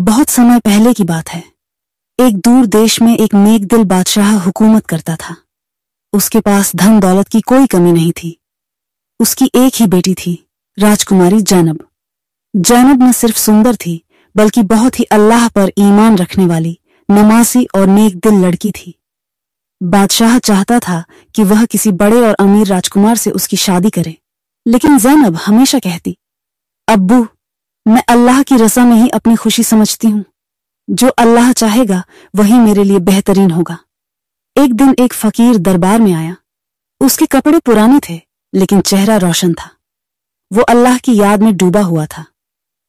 बहुत समय पहले की बात है। एक दूर देश में एक नेक दिल बादशाह हुकूमत करता था। उसके पास धन दौलत की कोई कमी नहीं थी। उसकी एक ही बेटी थी, राजकुमारी जैनब। जैनब न सिर्फ सुंदर थी बल्कि बहुत ही अल्लाह पर ईमान रखने वाली, नमाज़ी और नेक दिल लड़की थी। बादशाह चाहता था कि वह किसी बड़े और अमीर राजकुमार से उसकी शादी करे, लेकिन जैनब हमेशा कहती, अब्बू, मैं अल्लाह की रज़ा में ही अपनी खुशी समझती हूँ। जो अल्लाह चाहेगा वही मेरे लिए बेहतरीन होगा। एक दिन एक फकीर दरबार में आया। उसके कपड़े पुराने थे लेकिन चेहरा रोशन था। वो अल्लाह की याद में डूबा हुआ था।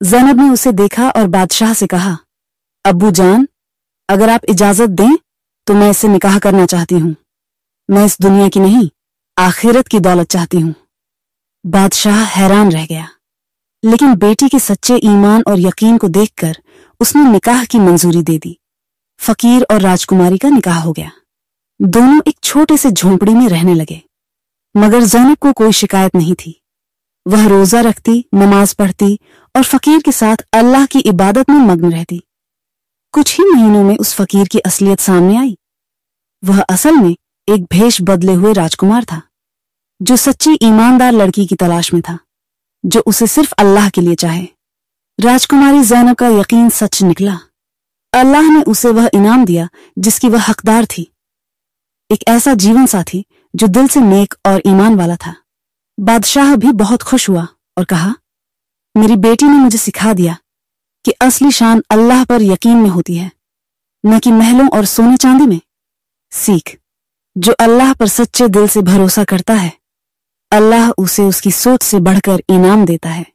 जैनब ने उसे देखा और बादशाह से कहा, अब्बू जान, अगर आप इजाजत दें तो मैं इससे निकाह करना चाहती हूँ। मैं इस दुनिया की नहीं, आखिरत की दौलत चाहती हूँ। बादशाह हैरान रह गया, लेकिन बेटी के सच्चे ईमान और यकीन को देखकर उसने निकाह की मंजूरी दे दी। फकीर और राजकुमारी का निकाह हो गया। दोनों एक छोटे से झोंपड़ी में रहने लगे, मगर जैनब को कोई शिकायत नहीं थी। वह रोजा रखती, नमाज पढ़ती और फकीर के साथ अल्लाह की इबादत में मग्न रहती। कुछ ही महीनों में उस फकीर की असलियत सामने आई। वह असल में एक भेष बदले हुए राजकुमार था, जो सच्ची ईमानदार लड़की की तलाश में था, जो उसे सिर्फ अल्लाह के लिए चाहे। राजकुमारी जैनब का यकीन सच निकला। अल्लाह ने उसे वह इनाम दिया जिसकी वह हकदार थी, एक ऐसा जीवन साथी जो दिल से नेक और ईमान वाला था। बादशाह भी बहुत खुश हुआ और कहा, मेरी बेटी ने मुझे सिखा दिया कि असली शान अल्लाह पर यकीन में होती है, न कि महलों और सोने चांदी में। सीख, जो अल्लाह पर सच्चे दिल से भरोसा करता है, अल्लाह उसे उसकी सोच से बढ़कर इनाम देता है।